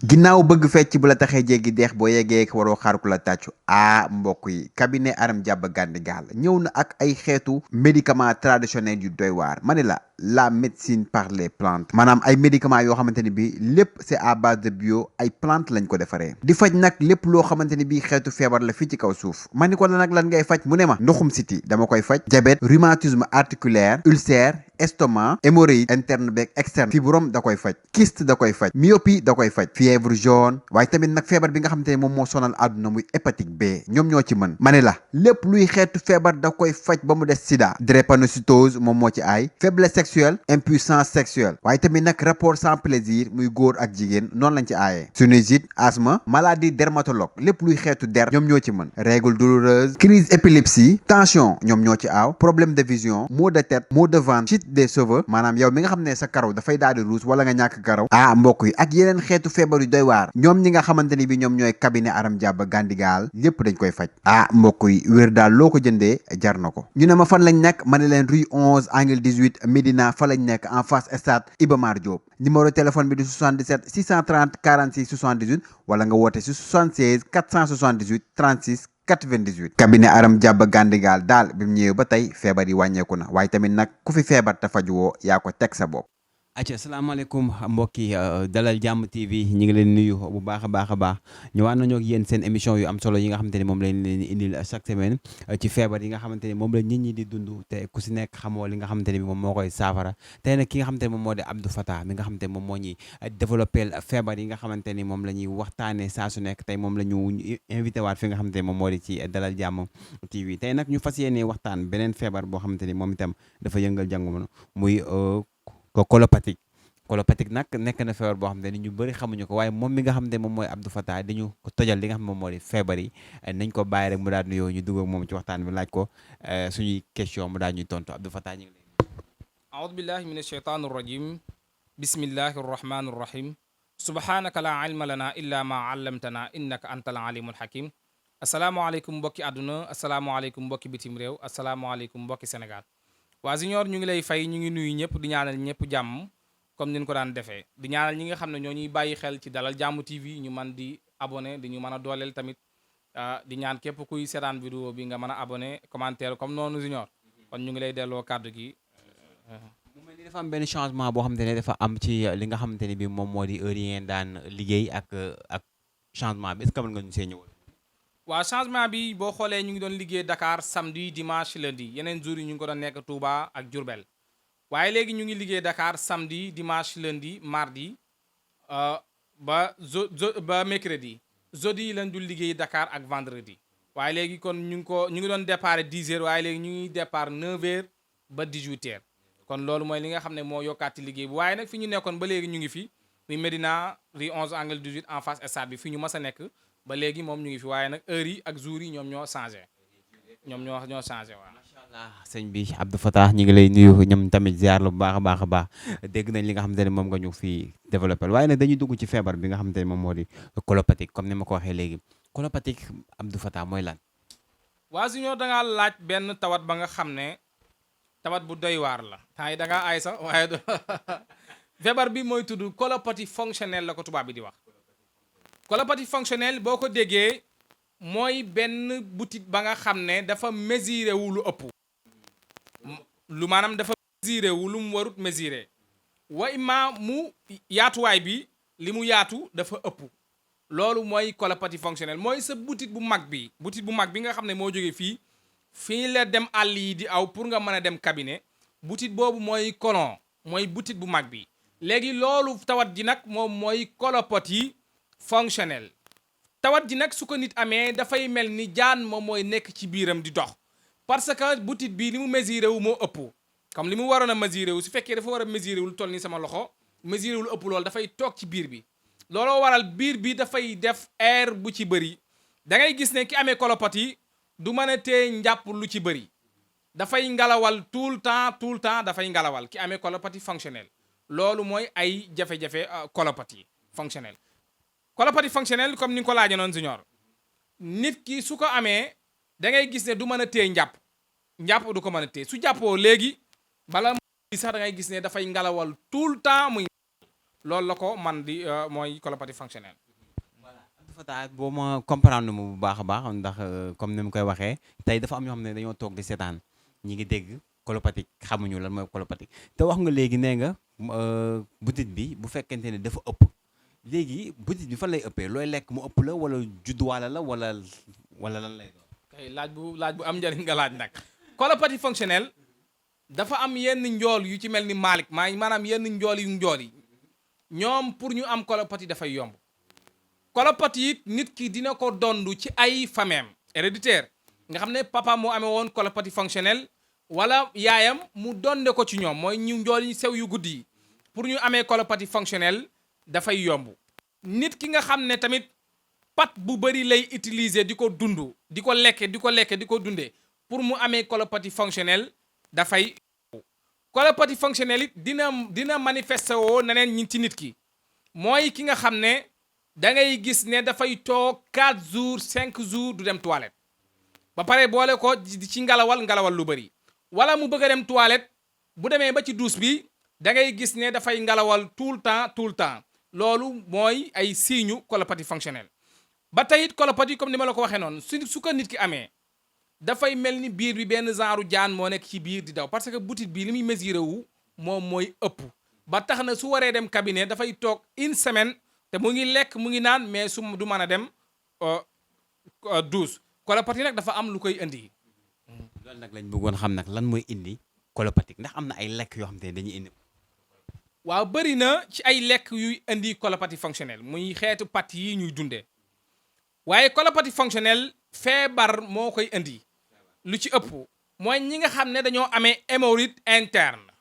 ginnaaw bëgg fecc bu la taxee jéggi deex boo yeggee waroo xaar ku la tàccu mbokk yi cabinet Aram Diaba Gandigal ñëw na ak ay xeetu médicament traditionnel yu doy waar ma ne la médecine par les plantes maanaam ay médicaments yoo xamante ni bi lépp c'est à base de bio ay plantes lañ ko defaree di faj nag lépp loo xamante ni bi xeetu feebar la fii ci kaw suuf ma ni ko la nag lan ngay faj mu ne ma ndoxum siti dama koy faj diabète rhumatisme articulaire ulcère estomac hémorroïde interne beeg externe fibrome da koy faj kyste da koy faj myopie da koy faj fièvre jaune waaye tamit nag feebar bi nga xamante ne moom moo sonal àdduna muy hépatique B ñoom ñoo ci mën ma ne la lépp luy xeetu feebar da koy faj ba mu des sida drépanocytose moom moo ci aay faiblesse sexuelle impuissance sexuelle waaye tamit nag rapport sans plaisir muy góor ak jigéen noonu lañ ci aayee sinusite asthme maladie dermatologue lépp luy xeetu der ñoom ñoo ci mën règle douloureuse crise épilepsie tension ñoom ñoo ci aaw problème de vision maux de tête maux de ventre des cheveux maanaam yow mi nga xam ne sa karaw dafay daal di ruus wala nga ñàkk karaw mbokk yi ak yeneen xeetu feebar yu doy waar ñoom ñi nga xamante ni bi ñoom ñooy cabinet Aram Diaba Gandigal lépp dañ koy faj mbokk yi wér daal loo ko jëndee jar na ko ñu ne ma fan lañ nekk ma ne leen rue 11 angle 18 Médina fa lañ nekk en face stade Iba Mar Diop numéro téléphone bi di 77 630 46 78 wala nga woote si 76 478 36 98 cabinet Aram Diaba Gandigal daal bi mu ñëwee ba tey feebar yi wàññeeku na waaye tamit nag ku fi feebar te faju woo yaa ko teg sa bopp. acca asalaamaaleykum mbokki dalal jàmm TV ñi ngi leen nuyu bu baax a baax a baax ñëwaat nañoo ak yéen seen émission yu am solo yi nga xamante ni moom lañ leen indil chaque semaine ci feebar yi nga xamante ni moom la nit ñi di dund te ku si nekk xamoo li nga xamante ni bi moom moo koy saafara tey nag ki nga xamante ni moom moo di Abdou Fatah mi nga xamante ni moom moo ñuy développé feebar yi nga xamante ni moom la ñuy waxtaanee saa su nekk tey moom la ñu invité waat fi nga xamante ni moom moo di ci dalal jàmm TV tey nag ñu fas yéene waxtaan beneen feebar boo xamante ni moom itam dafa yëngal jàngoro muy colopathie nag nekk na feebar boo xam ne ñu bëri xamuñu ko waaye moom mi nga xam ne moom mooy Abdou Fatah dañu ko tojal li nga xam ne moom moo di feebar yi nañ ko bàyyi rek mu daal nuyoo ñu dugg ak moom ci waxtaan bi laaj ko suñuy question mu daal ñuy tontu Abdou Fatah ñu ngi lay aoudu billahi min alsheytan arrajim bismillahi arrahmani arrahim subhanaka la ilma lana illa ma allamtana innaka anta al alimul hakim asalaamaaleykum mbokki àdduna asalaamaaleykum mbokki bitim réew asalaamaaleykum mbokki Sénégal waa Junior ñu ngi lay fay ñu ngi nuyu ñëpp di ñaanal ñëpp jàmm comme ni ñu ko daan defee di ñaanal ñi nga xam ne ñoo ñuy bàyyi xel ci dalal jàmm TV ñu man di abonné di ñu mën a dooleel tamit di ñaan képp kuy seetaan vidéo bi nga mën a abonné commentaire comme noonu Junior kon ñu ngi lay delloo kàddu gi. mu mel ni dafa am benn changement boo xamante ne dafa am ci li nga xamante ne bi moom moo di heure yi ngeen daan liggéey ak changement bi est-ce que mën nga ñu see ñëwal. waaw changement bi boo xoolee ñu ngi doon liggéey Dakar samedi dimanche lundi yeneen jours yi ñu ngi ko doon nekk Touba ak Diourbel waaye léegi ñu ngi liggéey Dakar samedi dimanche lundi mardi ba mercredi jeudi yi lañ dul liggéey Dakar ak vendredi waaye léegi kon ñu ngi doon départ 10h waaye léegi ñu ngi départ 9h ba 18h kon loolu mooy li nga xam ne moo yokkaati liggéey bi waaye nag fi ñu nekkoon ba léegi ñu ngi fi muy Médina rue 11 angle 18 en face stade bi fi ñu mas a nekk ba léegi moom ñu ngi fi waaye nag heure yi ak jours yi ñoom ñoo changé waaw. sëñ bi Abdou Fatah ñu ngi lay nuyu ñoom tamit ziar la bu baax a baax a baax dégg nañ li nga xamante ne moom nga ñu fi développé waaye nag dañuy dugg ci feebar bi nga xamante ne moom moo di colopathie comme ni ma ko waxee léegi colopathie Abdou Fatah mooy lan. waa Junior da ngaa laaj benn tawat ba nga xam ne tawat bu doy waar la temps yi da ngaa aay sax waaye feebar bi mooy tudd colopathie fonctionnelle la ko tubaab bi di wax. colopathie fonctionnelle boo ko déggee mooy benn butit ba nga xam ne dafa mesuré wu lu ëpp. lu maanaam dafa mesuré wu lu mu warut mesuré wa imma mu yaatuwaay bi li mu yaatu dafa ëpp loolu mooy colopathie fonctionnelle mooy sa butit bu mag bi nga xam ne moo jógee fii la dem àll yi di aw pour nga mën a dem cabinet butit boobu mooy colon mooy butit bu mag bi léegi loolu tawat ji nag moom mooy colopathie fonctionnelle tawat ji nag su ko nit amee dafay mel ni jaan moom mooy nekk ci biiram di dox parce que butit bi li mu mesuré wu moo ëpp comme li mu waroon a mesuré wu su fekkee dafa war a mesuré wu lu toll ni sama loxo mesuré wu lu ëpp loolu dafay toog ci biir bi looloo waral biir bi dafay def air bu ci bëri da ngay gis ne ki amee colopathie du mën a tee njàpp lu ci bëri dafay ngalawal tout le temps dafay ngalawal ki amee colopathie fonctionnelle loolu mooy ay jafe-jafe colopathie fonctionnelle comme ni nga ko laajee noonu Junior nit ki su ko amee da ngay gis ne du mën a téye njàpp du ko mën a téye su jàppoo léegi bala sax da ngay gis ne dafay ngalawal tout le temps muy loolu la ko man di mooy colopathie fonctionnelle. Fata boo ma comprendre mu bu baax a baax ndax comme ni mu koy waxee tey dafa am ñoo xam ne dañoo toog di seetaan ñi ngi dégg colopathie xamuñu lan mooy colopathie te wax nga léegi nee nga butit bi bu fekkente ne dafa ëpp léegi butit bi fan lay ëppee looy lekk mu ëpp la wala judduwaale la wala lan lay doon. kay laaj bu am njëriñ nga laaj nag. colopathie fonctionnelle dafa am yenn njool yu ci mel ni Malick maanaam yenn njool yi ñoom pour ñu am colopathie dafay yomb. colopathie it nit ki dina ko dondu ci ay fameem héréditaire nga xam ne papa moo amee woon colopathie fonctionnelle wala yaayam mu donde ko ci ñoom mooy ñu njool yi sew yu guddi yi pour ñu amee colopathie fonctionnelle dafay yomb. nit ki nga xam ne tamit pat bu bëri lay utiliser di ko dund di ko dundee pour mu amee colopathie fonctionnelle dafay. colopathie fonctionnelle it dina manifester woo neneen ñi ci nit ki mooy ki nga xam ne da ngay gis ne dafay toog 4 jours 5 jours du dem toilette ba pare boole ko ci ngalawal lu bëri wala mu bëgg a dem toilette bu demee ba ci douche bi da ngay gis ne dafay ngalawal tout le temps loolu mooy ay signe colopathie fonctionnelle. ba tey it colopathie comme ni ma la ko waxee noonu su ko nit ki amee dafay mel ni biir bi benn genre jaan moo nekk ci biir di daw parce que butit bi li muy mesuré wu moom mooy ëpp ba tax na su waree dem cabinet dafay toog 1 semaine. te mu ngi lekk mu ngi naan mais su du mën a dem douche colopathie nag dafa am lu koy indi. loolu nag lañ bëggoon xam nag lan mooy indi colopathie ndax am na ay lekk yoo xam te ne dañuy indi. waaw bëri na ci ay lekk yuy indi colopathie fonctionnelle muy xeetu pat yi ñuy dundee waaye colopathie fonctionnelle feebar moo koy indi lu ci ëpp mooy ñi nga xam ne dañoo amee hémorroïde interne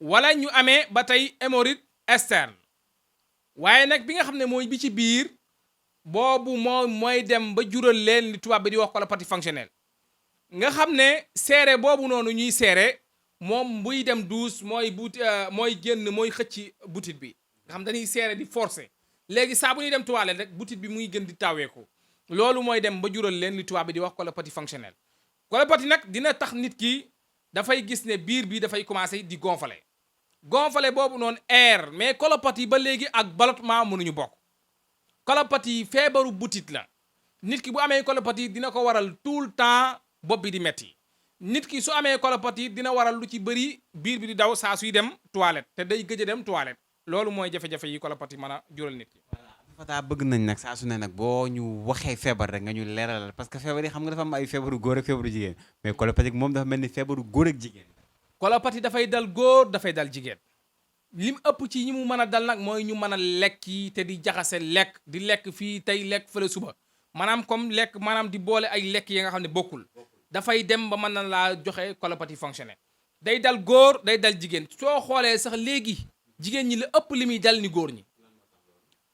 wala ñu amee ba tey hémorroïde externe. waaye nag bi nga xam ne mooy bi ci biir boobu mooy dem ba jural leen li tubaab bi di wax colopathie fonctionnelle nga xam ne seere boobu noonu ñuy seere moom buy dem douche mooy génn mooy xëcc butit bi nga xam dañuy seere di forcer léegi saa bu ñuy dem toilette rek butit bi muy gën di taweeku loolu mooy dem ba jural leen li tubaab bi di wax colopathie fonctionnelle. colopathie nag dina tax nit ki dafay gis ne biir bi dafay commencer di gonfler. gonfale boobu noonu air mais colopathie ba léegi ak ballottement mënuñu bokk. colopathie feebaru butit la nit ki bu amee colopathie dina ko waral tout le temps bopp bi di metti nit ki su amee colopathie dina waral lu ci bëri biir bi di daw saa suy dem toilette te day gëj a dem toilette loolu mooy jafe-jafe yi colopathie mën a jural nit ki. Fata bëgg nañ nag saa su ne nag boo ñu waxee feebar rek nga ñu leeralal parce que feebar yi xam nga dafa am ay feebaru góor ak feebaru jigéen mais colopathie moom dafa mel ni feebaru góor ak jigéen. colopathie dafay dal góor dafay dal jigéen lim ëpp ci ñi mu mën a dal nag mooy ñu mën a lekk yi te di jaxase lekk di lekk fii tey lekk fële suba maanaam comme lekk maanaam di boole ay lekk yi nga xam ne bokkul dafay dem ba mën na laa joxe colopathie fonctionnelle. day dal góor day dal jigéen soo xoolee sax léegi jigéen ñi la ëpp li muy dal ni góor ñi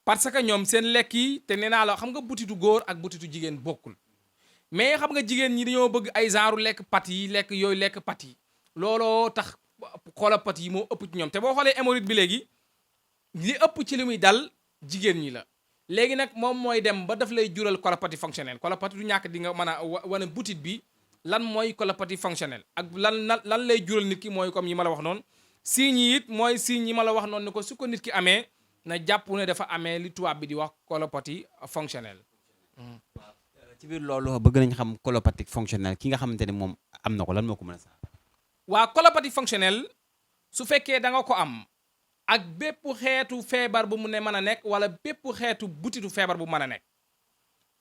parce que ñoom seen lekk yi te nee naa la xam nga butitu góor ak butitu jigéen bokkul mais xam nga jigéen ñi dañoo bëgg ay genre lekk pat yi lekk yooyu lekk pat yi looloo tax colopathie yi moo ëpp ci ñoom te boo xoolee hémorroïde bi léegi li ëpp ci li muy dal jigéen ñi la léegi nag moom mooy dem ba daf lay jural colopathie fonctionnelle colopathie du ñàkk di nga mën a wane butit bi lan mooy colopathie fonctionnelle ak lan lay jural nit ki mooy comme yi ma la wax noonu signes yi it mooy signes yi ma la wax noonu ne ko su ko nit ki amee na jàpp ne dafa amee li tubaab bi di wax colopathie fonctionnelle. ci biir loolu bëgg nañ xam colopathie fonctionnelle ki nga xamante ne moom am na ko lan moo ko mën a sax. waa colopathie fonctionnelle su fekkee da nga ko am ak bépp xeetu feebar bu mu ne mën a nekk wala bépp xeetu butitu feebar bu mën a nekk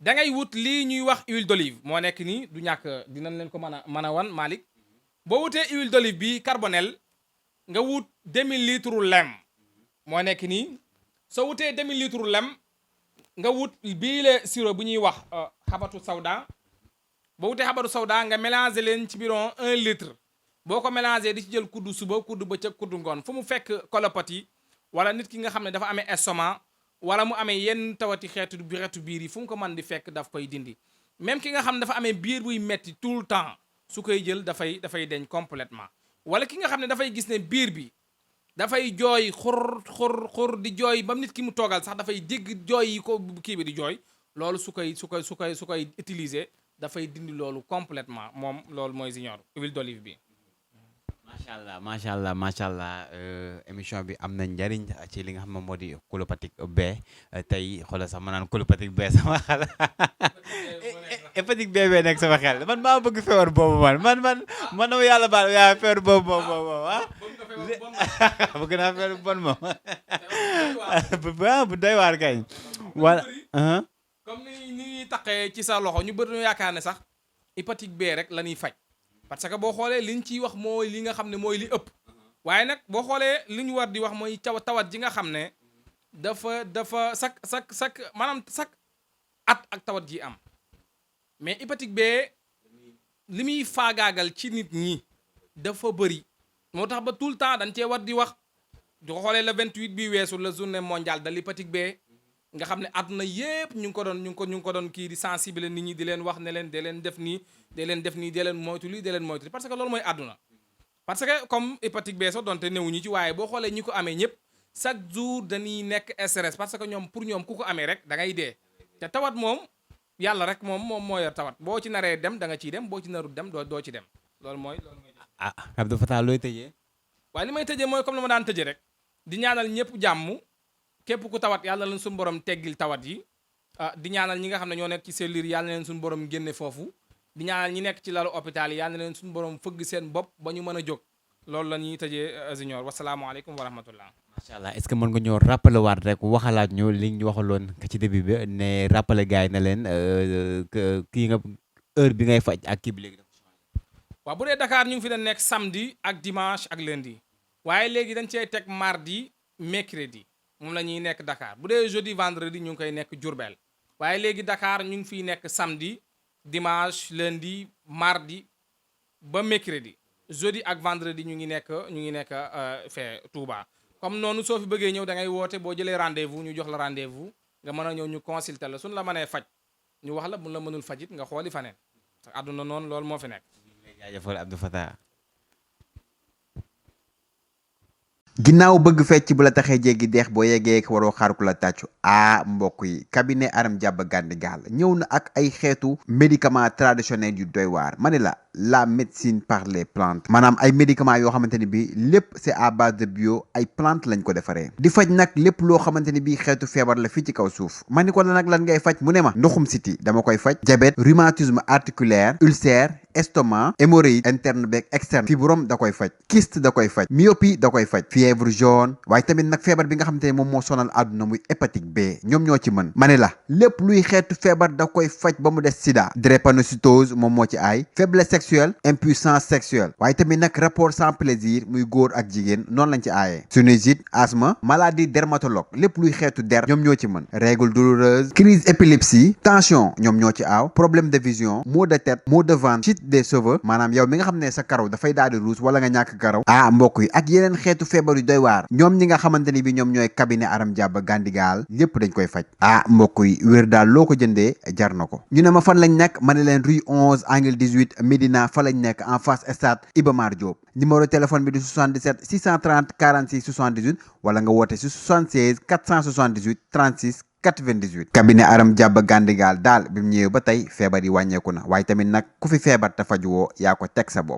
da ngay wut lii ñuy wax huile d'olive moo nekk nii du ñàkk dinañ leen ko mën a wan Malick boo wutee huile d'olive bi carbonel nga wut demi-litre lem moo nekk nii soo wutee demi-litre lem nga wut bii le sirop bu ñuy wax xabatu sawda boo wutee xabatu sawda nga mélanger leen ci biron 1 litre boo ko mélangé di ci jël kuddu suba kuddu bëccëg kuddu ngoon fu mu fekk colopathie wala nit ki nga xam ne dafa amee estomac wala mu amee yenn tawati xeetu biir yi fu mu ko mën di fekk daf koy dindi même ki nga xam ne dafa amee biir buy metti tout le temps su koy jël dafay deñ complètement wala ki nga xam ne dafay gis ne biir bi dafay jooy xur di jooy ba nit ki mu toogal sax dafay dégg jooy yi ko kii bi di jooy loolu su koy utiliser dafay dindi loolu complètement moom loolu mooy junior huile d'olive bi. macha allah émission bi am na njariñ ci li nga xam ne moo di colopathie B tey xoolal sax ma naan colopathie B sama xel hépatique B bee nekk sama xel man maa bëgg feebar boobu man na ma yàlla baal yaa feebar boobu ah bëgg naa feebar bu bon moom bu doy waar kay wala comme ni ñuy taqee ci sa loxo ñu bëri ñu yaakaar ne sax hépatique B rek la ñuy faj parce que boo xoolee liñ ciy wax mooy li nga xam ne mooy li ëpp waaye nag boo xoolee li ñu war di wax mooy tawat ji nga xam ne dafa sak maanaam sak at ak tawat ji am mais hépatique B li muy faagaagal ci nit ñi dafa bëri moo tax ba tout le temps dañ cee war di wax di ko xoolee le 28 bi weesu la journée mondiale de l'hépatique B nga xam ne àdduna yépp ñu ngi ko doon kii di sensibiliser nit ñi di leen wax ne leen dee leen def nii dee leen moytu lii dee leen moytu parce que loolu mooy àdduna parce que comme hépatique B sax donte newuñu ci waaye boo xoolee ñi ko amee ñëpp chaque jour dañuy nekk stress parce que ñoom pour ñoom ku ko amee rek da ngay dee te tawat moom yàlla rek moom moo yor tawat boo ci naree dem da nga ciy dem boo ci narul dem doo ci dem loolu mooy Abdou Fatah looy tëjee waaye li may tëjee mooy comme la ma daan tëjee rek di ñaanal ñëpp jàmm képp ku tawat yàlla leen suñu borom teggil tawat yi di ñaanal ñi nga xam ne ñoo nekk ci cellule yàlla na leen suñu borom génne foofu di ñaanal ñi nekk ci lalu hôpital yi yàlla na leen suñu borom fëgg seen bopp ba ñu mën a jóg loolu la ñuy tëjee Junior wasalaamualeykum wa rahmatullah macha allah est-ce que mën nga ñoo rappeler waat rek waxalaat ñu li ñu waxaloon ci début bi ne rappeler gars yi na leen kii nga heure bi ngay faj ak kii bi léegi waaw bu dee Dakar ñu ngi fi dañ nekk samedi ak dimanche ak lundi waaye léegi dañ cey teg mardi mercredi moom la ñuy nekk Dakar bu dee jeudi vendredi ñu ngi koy nekk Diourbel waaye léegi Dakar ñu ngi fiy nekk samedi dimanche lundi mardi ba mercredi jeudi ak vendredi ñu ngi nekk fee Touba comme noonu soo fi bëggee ñëw da ngay woote boo jëlee rendez-vous ñu jox la rendez-vous nga mën a ñëw ñu consulter la suñu la mënee faj ñu wax la bu la mënul fajit nga xooli faneen àdduna noonu loolu moo fi nekk. jaajëfal Abdou Fatah. ginnaaw bëgg fecc bu la taxee jéggi deex boo yeggee waroo xaar ku la tàccu mbokk yi cabinet Aram Diaba Gandigal ñëw na ak ay xeetu médicament traditionnel yu doy waar ma ne la médecine par les plantes maanaam ay médicaments yoo xamante ni bi lépp c'est à base de bio ay plantes lañ ko defaree di faj nag lépp loo xamante ni bi xeetu feebar la fii ci kaw suuf ma ni ko la nag lan ngay faj mu ne ma ndoxum siti dama koy faj diabète rhumatisme articulaire ulcère estomac hémorroïde interne beeg externe fibrome da koy faj kyste da koy faj myopie da koy faj fièvre jaune waaye tamit nag feebar bi nga xamante ne moom moo sonal àdduna muy hépatique B ñoom ñoo ci mën ma ne la lépp luy xeetu feebar da koy faj ba mu des sida drépanocytose moom moo ci aay faiblesse sexuelle impuissance sexuelle waaye tamit nag rapport sans plaisir muy góor ak jigéen noonu lañ ci aayee sinusite asthme maladie dermatologue lépp luy xeetu der ñoom ñoo ci mën règle douloureuse crise épilepsie tension ñoom ñoo ci aaw problème de vision maux de tête maux de ventre chute des cheveux maanaam yow mi nga xam ne sa karaw dafay daal di ruus wala nga ñàkk karaw mbokk yi ak yeneen xeetu feebar yu doy waar ñoom ñi nga xamante ni bi ñoom ñooy cabinet Aram Diaba Gandigal lépp dañ koy faj mbokk yi wér daal loo ko jëndee jar na ko ñu ne ma fan lañ nekk ma ne leen rue 11 angle 18 Médina fa lañ nekk en face stade Iba Mar Diop numéro téléphone bi di 77 630 46 78 wala nga woote si 76 478 36 98 cabinet Aram Diaba Gandigal daal bi mu ñëwee ba tey feebar yi wàññeeku na waaye tamit nag ku fi feebar te faju woo yaa ko teg sa bopp